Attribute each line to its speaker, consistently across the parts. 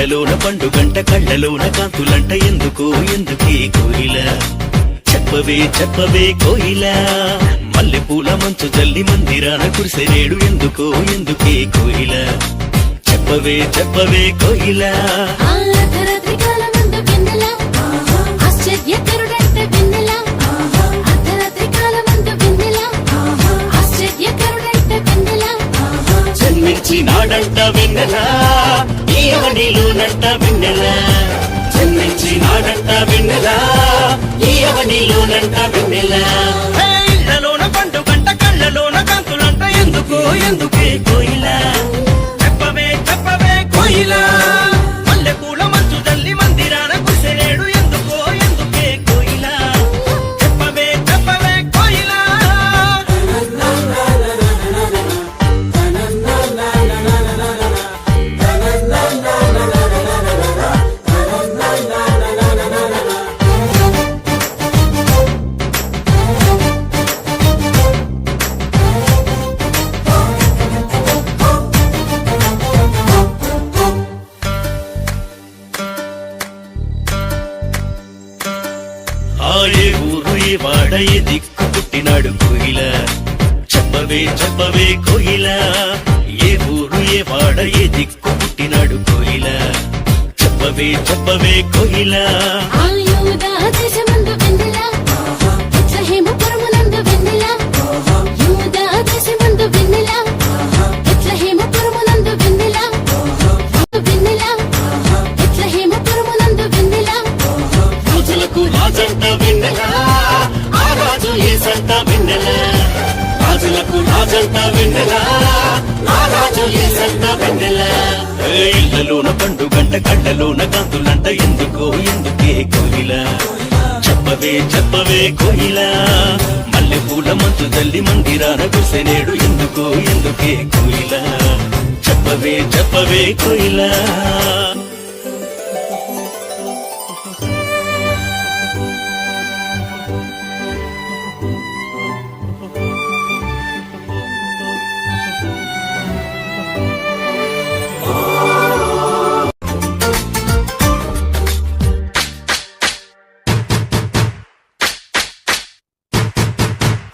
Speaker 1: ఇళ్లలోన పండుగంట కళ్ళలోన కాంతులంట ఎందుకో ఎందుకే కోయిల చెప్పవే చెప్పవే కోయిల మల్లె పూల మంచు జల్లి మందిరాన కురిసెనేడు ఎందుకో ఎందుకే కోయిల చెప్పవే చెప్పవే కోయిల జన్మించినాడంట వెన్నెల ఈ అవనిలోనంట వెన్నెల జన్మించినాడంట వెన్నెల ఈ అవనిలోనంట వెన్నెల ఇళ్లలోన పండుగంట కళ్ళలోన కాంతులంట ఎందుకో ఎందుకే కోయిల చెప్పవే చెప్పవే కోయిల మల్లె పూల మంచు జల్లి మందిరాన కురిసెనేడు ఎందుకో ఎందుకే కోయిల చెప్పవే చెప్పవే కోయిల ఏ ఊరు ఏ వాడ ఏ దిక్కు పుట్టినాడు కోయిల చెప్పవే చెప్పవే కోయిల ఏ ఊరు ఏ వాడ ఏ దిక్కు పుట్టినాడు కోయిల చెప్పవే చెప్పవే కోయిల రాజంట వెన్నెల ఆ రాజు ఏసంట వెన్నెల రాజులకు రాజంట వెన్నెల ఆ రాజు ఏసంట వెన్నెల ఇళ్లలోన పండుగంట కళ్ళలోన కాంతులంట ఎందుకో ఎందుకే కోయిల చెప్పవే చెప్పవే కోయిల మల్లె పూల మంచు జల్లి మందిరాన కురిసెనేడు ఎందుకో ఎందుకే కోయిల చెప్పవే చెప్పవే కోయిల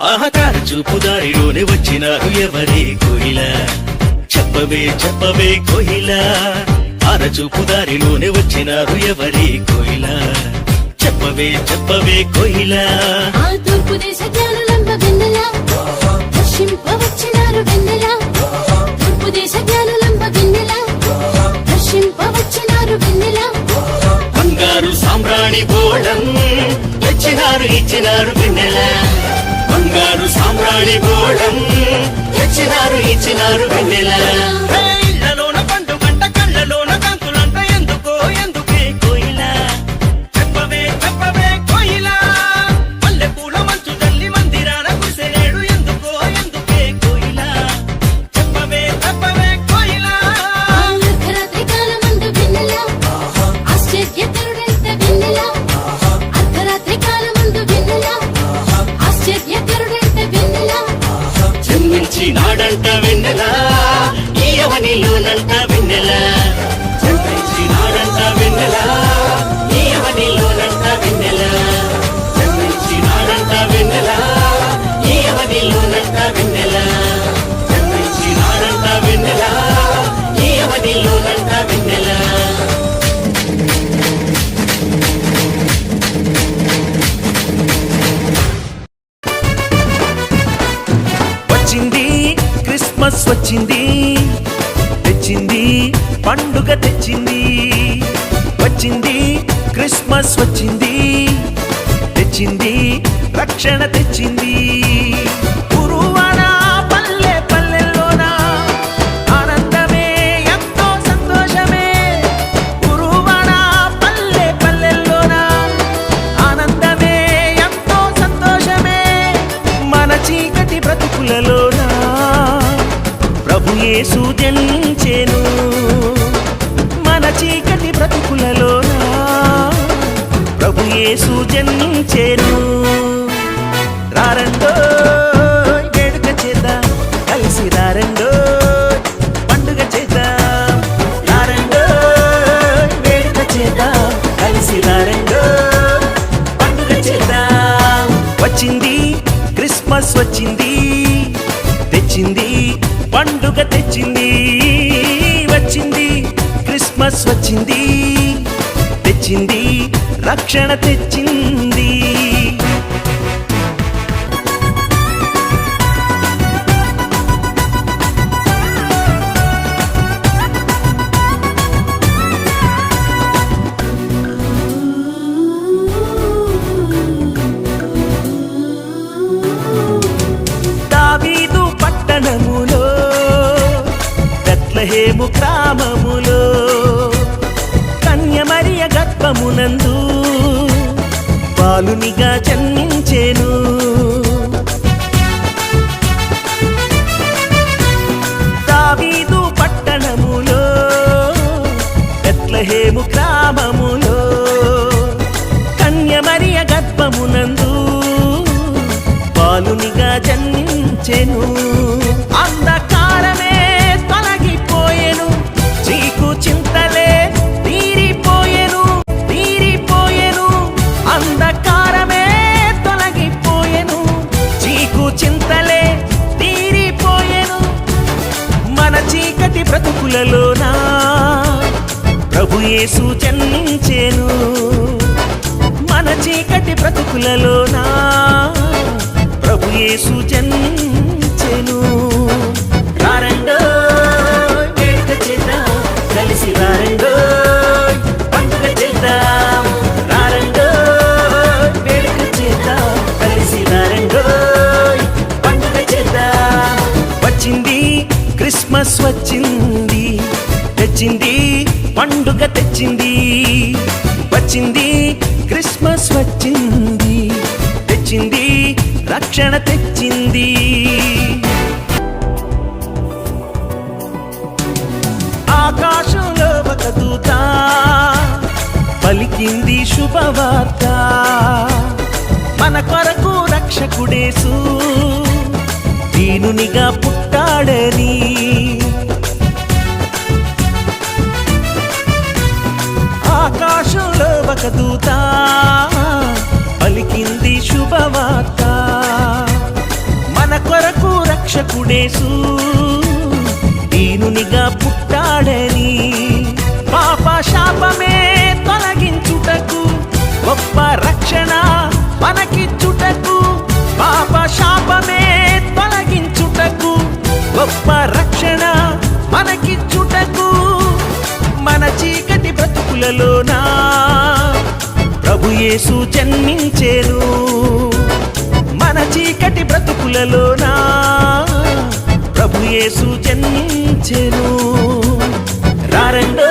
Speaker 1: ఆహకార చూపు దారిలోనే వచ్చినారు ఎవరే కోయిల చెప్పవే చెప్పవే కోయిల ఆరచూపు దారిలోనే వచ్చినారు ఎవరే కోయిల చెప్పవే చెప్పవే కోయిల
Speaker 2: తూర్పు దేశ జ్ఞానులంబ వెన్నెల దర్శింపవచ్చినారు వెన్నెల తూర్పు దేశ జ్ఞానులంబ వెన్నెల దర్శింపవచ్చినారు వెన్నెల
Speaker 1: బంగారు సామ్రాణి బోళం తెచ్చినారు ఇచ్చినారు వెన్నెల బంగారు సామ్రాణి బోళం తెచ్చినారు ఇచ్చినారు వెన్నెల ఇళ్లలోన పండుగంట కళ్ళలోన కాంతులంట ఎందుకో ఎందుకే కోయిల చెప్పవే చెప్పవే కోయిల మల్లె పూల మంచు జల్లి మందిరాన కురిసెనేడు ఎందుకో ఎందుకే కోయిల చెప్పవే చెప్పవే కోయిల
Speaker 2: అర్ధరాత్రి కాలమందు వెన్నెల ఆశ్చర్యకరుడైన వెన్నెల అర్ధరాత్రి కాలమందు వెన్నెల ఆశ్చర్యకరుడైన వెన్నెల
Speaker 1: జన్మించినాడంట వెన్నెల ఈ అవనిలోనంట వెన్నెల జన్మించినాడంట వెన్నెల ఈ అవనిలోనంట వెన్నెల జన్మించినాడంట వెన్నెల ఈ అవనిలోనంట వెన్నెల జన్మించినాడంట వెన్నెల ఈ అవనిలోనంట వెన్నెల
Speaker 3: వచ్చింది క్రిస్మస్ వచ్చింది తెచ్చింది పండుగ తెచ్చింది వచ్చింది క్రిస్మస్ వచ్చింది తెచ్చింది రక్షణ తెచ్చింది గురువాడ పల్లె పల్లెల్లోన ఆనందమే ఎంతో సంతోషమే గురువాడ పల్లె పల్లెల్లోన ఆనందమే ఎంతో సంతోషమే మన చీకటి బ్రతుకులలోన ప్రభు యేసు జనించెను మన చీకటి బ్రతుకులలోన ప్రభు యేసు జనించెను రారండో వేడుక చేద్దాం కలిసి రారండో పండుగ చేద్దాం రారండో పండుగ తెచ్చింది వచ్చింది క్రిస్మస్ వచ్చింది తెచ్చింది రక్షణ తెచ్చింది దావీదు పట్టణములో బెత్లెహేము గ్రామములో కన్యమరియ గర్భమునందు బాలునిగా జన్మించెను దావీదు పట్టణములో బెత్లెహేము గ్రామములో కన్యమరియ గర్భమునందు బాలునిగా జన్మించెను అంధకారమే తొలగిపోయెను చీకు చింతలే తీరిపోయెను అంధకారమే తొలగిపోయెను చీకు చింతలే తీరిపోయెను మన చీకటి బ్రతుకులలోనా ప్రభు యేసు జన్మించెను మన చీకటి బ్రతుకులలోనా ప్రభు యేసు జన్మించెను రారండో వేడుక చేద్దాం కలిసి రారండో పండుగ చేద్దాం రారండో వేడుక చేద్దాం కలిసి రారండో పండుగ చేద్దాం వచ్చింది క్రిస్మస్ వచ్చింది తెచ్చింది పండుగ తెచ్చింది వచ్చింది క్రిస్మస్ వచ్చింది తెచ్చింది రక్షణ తెచ్చింది ఆకాశంలో ఒక దూత పలికింది శుభవార్త మన కొరకు రక్షకుడేసు దీనునిగా పుట్టాడని ఆకాశంలో ఒక దూత పలికింది శుభవార్త మన కొరకు రక్షకుడేసు దీనునిగా పుట్టాడని పాప శాపమే తొలగించుటకు గొప్ప రక్షణ మనకిచ్చుటకు పాప శాపమే తొలగించుటకు గొప్ప రక్షణ మనకిచ్చుటకు మన చీకటి బ్రతుకులలోనా ప్రభు యేసు జన్మించెను మన చీకటి బ్రతుకులలోనా ప్రభు యేసు జన్మించెను రారండో